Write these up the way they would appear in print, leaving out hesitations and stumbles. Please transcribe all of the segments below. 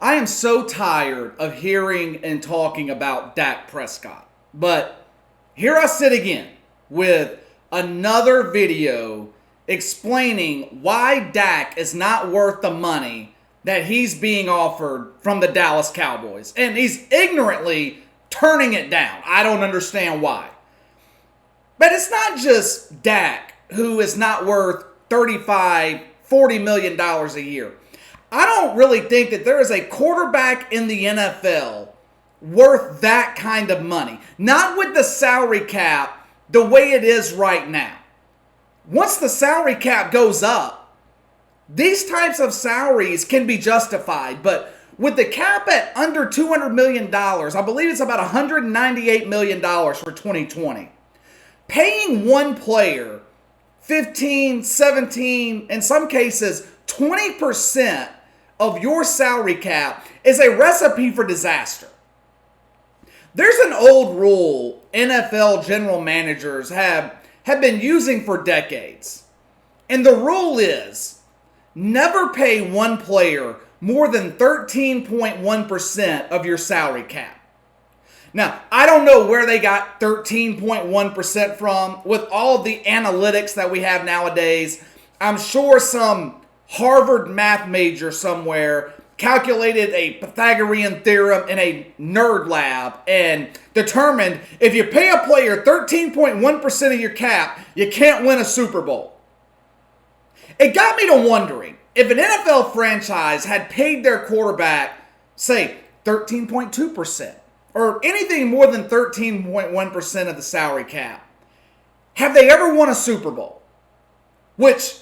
I am so tired of hearing and talking about Dak Prescott. But here I sit again with another video explaining why Dak is not worth the money that he's being offered from the Dallas Cowboys. And he's ignorantly turning it down. I don't understand why. But it's not just Dak who is not worth $35-40 million a year. I don't really think that there is a quarterback in the NFL worth that kind of money. Not with the salary cap the way it is right now. Once the salary cap goes up, these types of salaries can be justified. But with the cap at under $200 million, I believe it's about $198 million for 2020. Paying one player 15, 17, in some cases 20% of your salary cap is a recipe for disaster. There's an old rule NFL general managers have been using for decades. And the rule is never pay one player more than 13.1% of your salary cap. Now, I don't know where they got 13.1% from with all the analytics that we have nowadays. I'm sure some Harvard math major somewhere calculated a Pythagorean theorem in a nerd lab and determined if you pay a player 13.1% of your cap, you can't win a Super Bowl. It got me to wondering if an NFL franchise had paid their quarterback, say, 13.2%. or anything more than 13.1% of the salary cap, have they ever won a Super Bowl? Which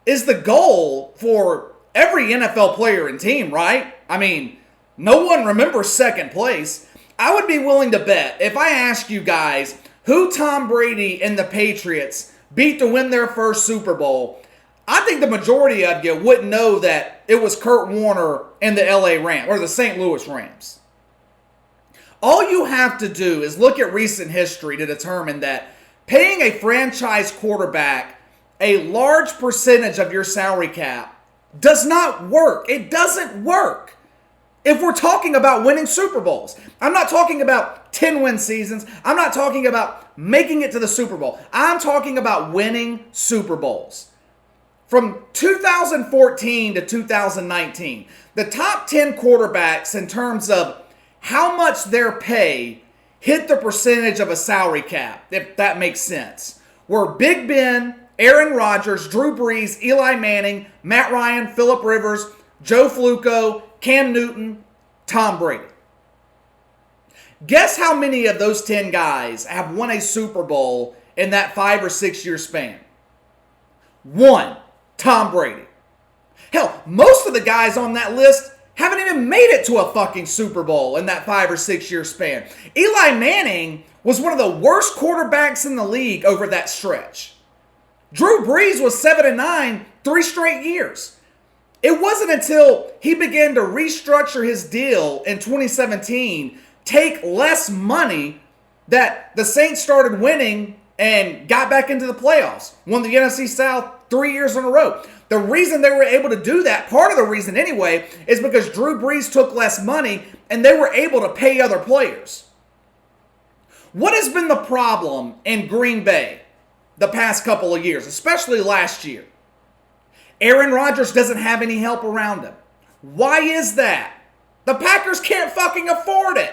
is the goal for every NFL player and team, right? I mean, no one remembers second place. I would be willing to bet, if I ask you guys who Tom Brady and the Patriots beat to win their first Super Bowl, I think the majority of you wouldn't know that it was Kurt Warner and the LA Rams, or the St. Louis Rams. All you have to do is look at recent history to determine that paying a franchise quarterback a large percentage of your salary cap does not work. It doesn't work. If we're talking about winning Super Bowls, I'm not talking about 10-win seasons. I'm not talking about making it to the Super Bowl. I'm talking about winning Super Bowls. From 2014 to 2019, the top 10 quarterbacks in terms of how much their pay hit the percentage of a salary cap, if that makes sense, were Big Ben, Aaron Rodgers, Drew Brees, Eli Manning, Matt Ryan, Phillip Rivers, Joe Flacco, Cam Newton, Tom Brady. Guess how many of those 10 guys have won a Super Bowl in that 5 or 6 year span? One, Tom Brady. Hell, most of the guys on that list haven't even made it to a fucking Super Bowl in that 5 or 6 year span. Eli Manning was one of the worst quarterbacks in the league over that stretch. Drew Brees was 7-9 3 straight years. It wasn't until he began to restructure his deal in 2017, take less money, that the Saints started winning and got back into the playoffs. Won the NFC South 3 years in a row. The reason they were able to do that, part of the reason anyway, is because Drew Brees took less money and they were able to pay other players. What has been the problem in Green Bay the past couple of years, especially last year? Aaron Rodgers doesn't have any help around him. Why is that? The Packers can't fucking afford it.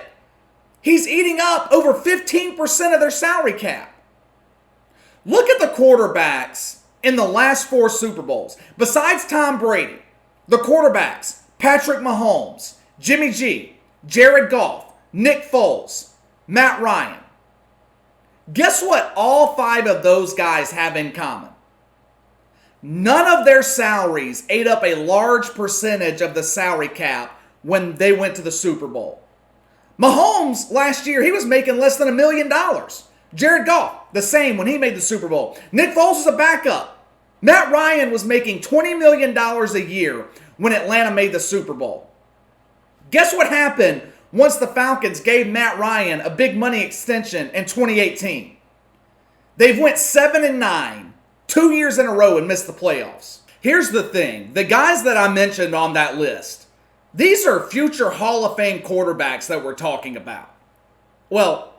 He's eating up over 15% of their salary cap. Look at the quarterbacks in the last 4 Super Bowls. Besides Tom Brady, the quarterbacks, Patrick Mahomes, Jimmy G, Jared Goff, Nick Foles, Matt Ryan. Guess what all 5 of those guys have in common? None of their salaries ate up a large percentage of the salary cap when they went to the Super Bowl. Mahomes, last year, he was making less than $1 million. Jared Goff, the same when he made the Super Bowl. Nick Foles was a backup. Matt Ryan was making $20 million a year when Atlanta made the Super Bowl. Guess what happened once the Falcons gave Matt Ryan a big money extension in 2018? They've went 7-9, 2 years in a row and missed the playoffs. Here's the thing. The guys that I mentioned on that list, These are future Hall of Fame quarterbacks that we're talking about. Well,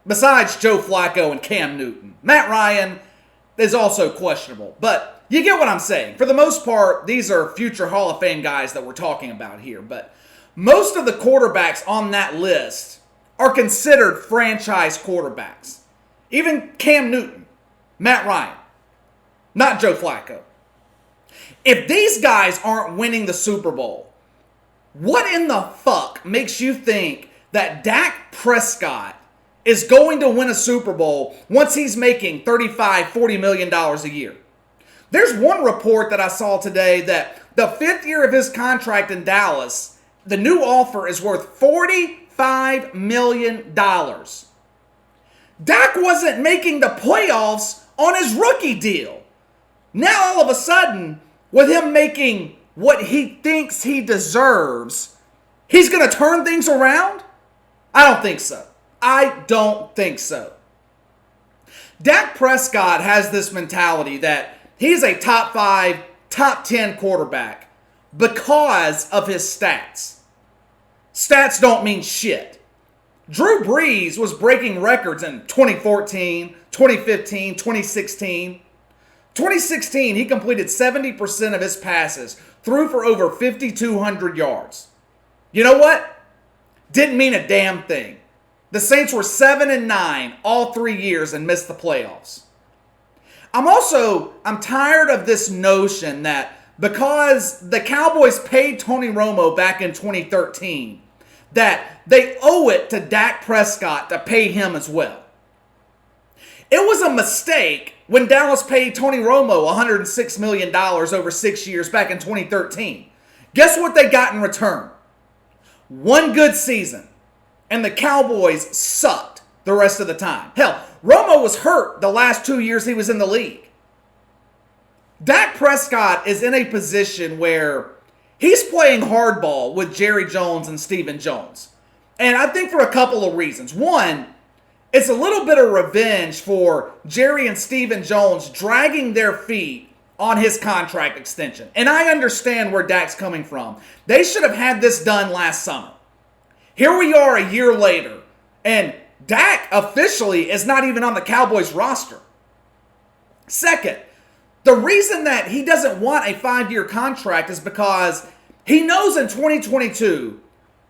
besides Joe Flacco and Cam Newton. Matt Ryan is also questionable, but you get what I'm saying. For the most part, these are future Hall of Fame guys that we're talking about here, but most of the quarterbacks on that list are considered franchise quarterbacks. Even Cam Newton, Matt Ryan, not Joe Flacco. If these guys aren't winning the Super Bowl, what in the fuck makes you think that Dak Prescott is going to win a Super Bowl once he's making $35, $40 million a year? There's one report that I saw today that the 5th year of his contract in Dallas, the new offer is worth $45 million. Dak wasn't making the playoffs on his rookie deal. Now all of a sudden, with him making what he thinks he deserves, he's going to turn things around? I don't think so. I don't think so. Dak Prescott has this mentality that he's a top 5, top 10 quarterback because of his stats. Stats don't mean shit. Drew Brees was breaking records in 2014, 2015, 2016. 2016, he completed 70% of his passes, threw for over 5,200 yards. You know what? Didn't mean a damn thing. The Saints were 7-9 all 3 years and missed the playoffs. I'm tired of this notion that because the Cowboys paid Tony Romo back in 2013, that they owe it to Dak Prescott to pay him as well. It was a mistake when Dallas paid Tony Romo $106 million over 6 years back in 2013. Guess what they got in return? One good season. And the Cowboys sucked the rest of the time. Hell, Romo was hurt the last 2 years he was in the league. Dak Prescott is in a position where he's playing hardball with Jerry Jones and Stephen Jones. And I think for a couple of reasons. One, it's a little bit of revenge for Jerry and Stephen Jones dragging their feet on his contract extension. And I understand where Dak's coming from. They should have had this done last summer. Here we are a year later, and Dak officially is not even on the Cowboys roster. Second, the reason that he doesn't want a 5-year contract is because he knows in 2022,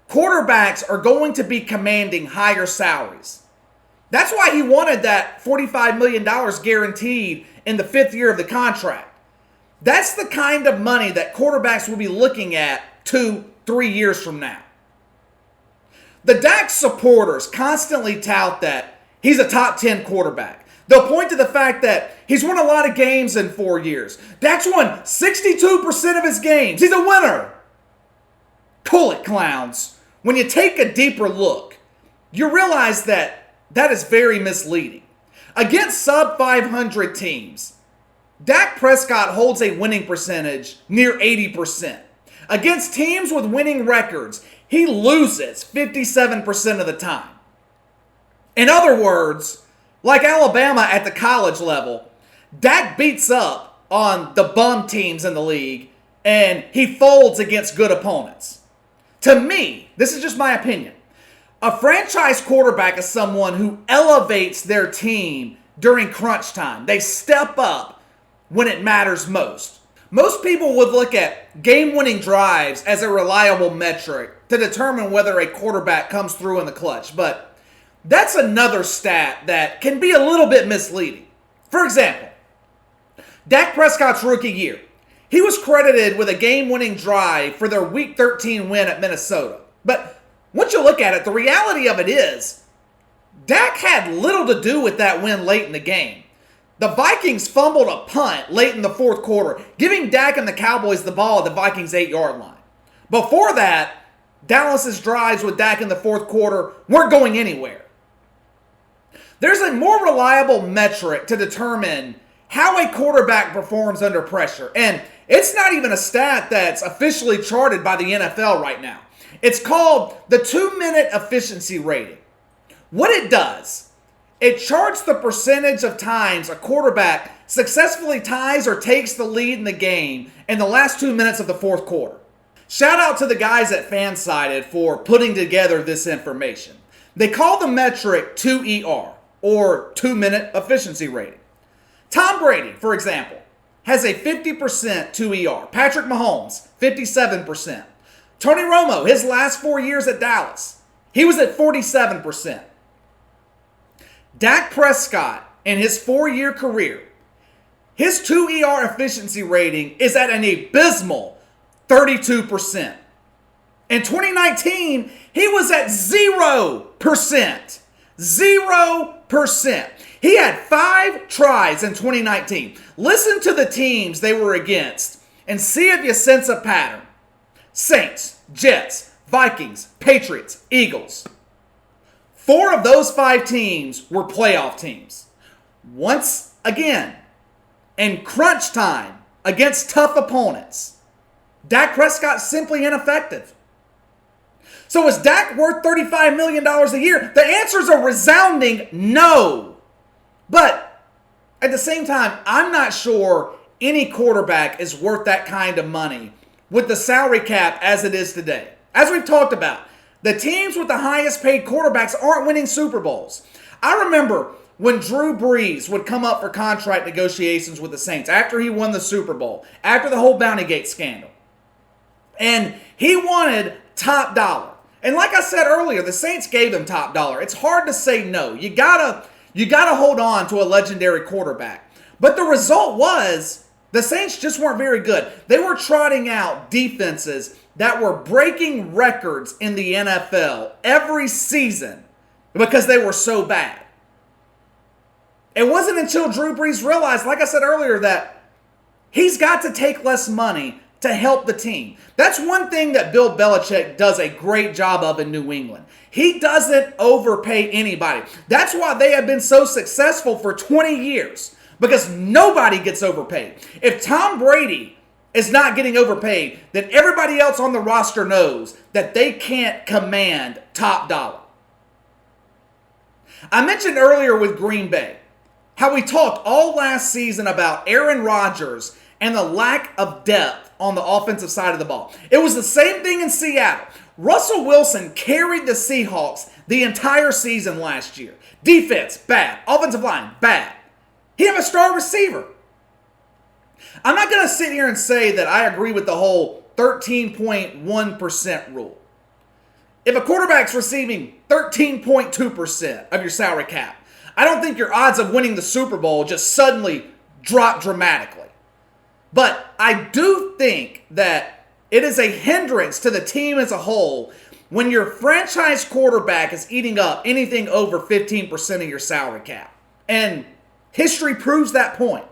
quarterbacks are going to be commanding higher salaries. That's why he wanted that $45 million guaranteed in the 5th year of the contract. That's the kind of money that quarterbacks will be looking at 2-3 years from now. The Dak supporters constantly tout that he's a top 10 quarterback. They'll point to the fact that he's won a lot of games in 4 years. Dak's won 62% of his games. He's a winner. Cool it, clowns. When you take a deeper look, you realize that is very misleading. Against sub-500 teams, Dak Prescott holds a winning percentage near 80%. Against teams with winning records, he loses 57% of the time. In other words, like Alabama at the college level, Dak beats up on the bum teams in the league and he folds against good opponents. To me, this is just my opinion, a franchise quarterback is someone who elevates their team during crunch time. They step up when it matters most. Most people would look at game-winning drives as a reliable metric to determine whether a quarterback comes through in the clutch, but that's another stat that can be a little bit misleading. For example, Dak Prescott's rookie year, he was credited with a game-winning drive for their Week 13 win at Minnesota. But once you look at it, the reality of it is, Dak had little to do with that win late in the game. The Vikings fumbled a punt late in the fourth quarter, giving Dak and the Cowboys the ball at the Vikings' 8-yard line. Before that, Dallas's drives with Dak in the fourth quarter weren't going anywhere. There's a more reliable metric to determine how a quarterback performs under pressure, and it's not even a stat that's officially charted by the NFL right now. It's called the 2-minute efficiency rating. What it does, it charts the percentage of times a quarterback successfully ties or takes the lead in the game in the last 2 minutes of the fourth quarter. Shout out to the guys at Fansided for putting together this information. They call the metric 2ER, or 2-minute efficiency rating. Tom Brady, for example, has a 50% 2ER. Patrick Mahomes, 57%. Tony Romo, his last 4 years at Dallas, he was at 47%. Dak Prescott, in his 4-year career, his 2ER efficiency rating is at an abysmal 32%. In 2019, he was at 0%. 0%. He had 5 tries in 2019. Listen to the teams they were against and see if you sense a pattern. Saints, Jets, Vikings, Patriots, Eagles. 4 of those 5 teams were playoff teams. Once again, in crunch time against tough opponents, Dak Prescott simply ineffective. So is Dak worth $35 million a year? The answer is a resounding no. But at the same time, I'm not sure any quarterback is worth that kind of money with the salary cap as it is today. As we've talked about, the teams with the highest paid quarterbacks aren't winning Super Bowls. I remember when Drew Brees would come up for contract negotiations with the Saints after he won the Super Bowl, after the whole Bountygate scandal. And he wanted top dollar. And like I said earlier, the Saints gave him top dollar. It's hard to say no. You gotta hold on to a legendary quarterback. But the result was the Saints just weren't very good. They were trotting out defenses that were breaking records in the NFL every season because they were so bad. It wasn't until Drew Brees realized, like I said earlier, that he's got to take less money to help the team. That's one thing that Bill Belichick does a great job of in New England. He doesn't overpay anybody. That's why they have been so successful for 20 years, because nobody gets overpaid. If Tom Brady is not getting overpaid, then everybody else on the roster knows that they can't command top dollar. I mentioned earlier with Green Bay how we talked all last season about Aaron Rodgers and the lack of depth on the offensive side of the ball. It was the same thing in Seattle. Russell Wilson carried the Seahawks the entire season last year. Defense, bad. Offensive line, bad. He had a star receiver. I'm not going to sit here and say that I agree with the whole 13.1% rule. If a quarterback's receiving 13.2% of your salary cap, I don't think your odds of winning the Super Bowl just suddenly drop dramatically. But I do think that it is a hindrance to the team as a whole when your franchise quarterback is eating up anything over 15% of your salary cap. And history proves that point.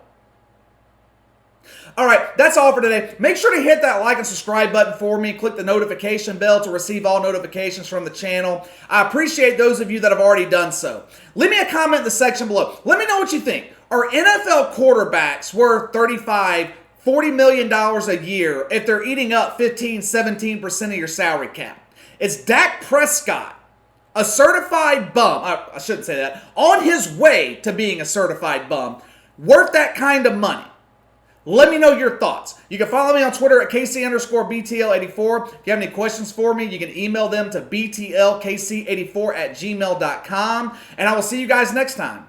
All right, that's all for today. Make sure to hit that like and subscribe button for me. Click the notification bell to receive all notifications from the channel. I appreciate those of you that have already done so. Leave me a comment in the section below. Let me know what you think. Are NFL quarterbacks worth $40 million a year if they're eating up 17% of your salary cap? Is Dak Prescott a certified bum? I shouldn't say that. On his way to being a certified bum, worth that kind of money? Let me know your thoughts. You can follow me on Twitter at KC_BTL84. If you have any questions for me, you can email them to BTLKC84@gmail.com. And I will see you guys next time.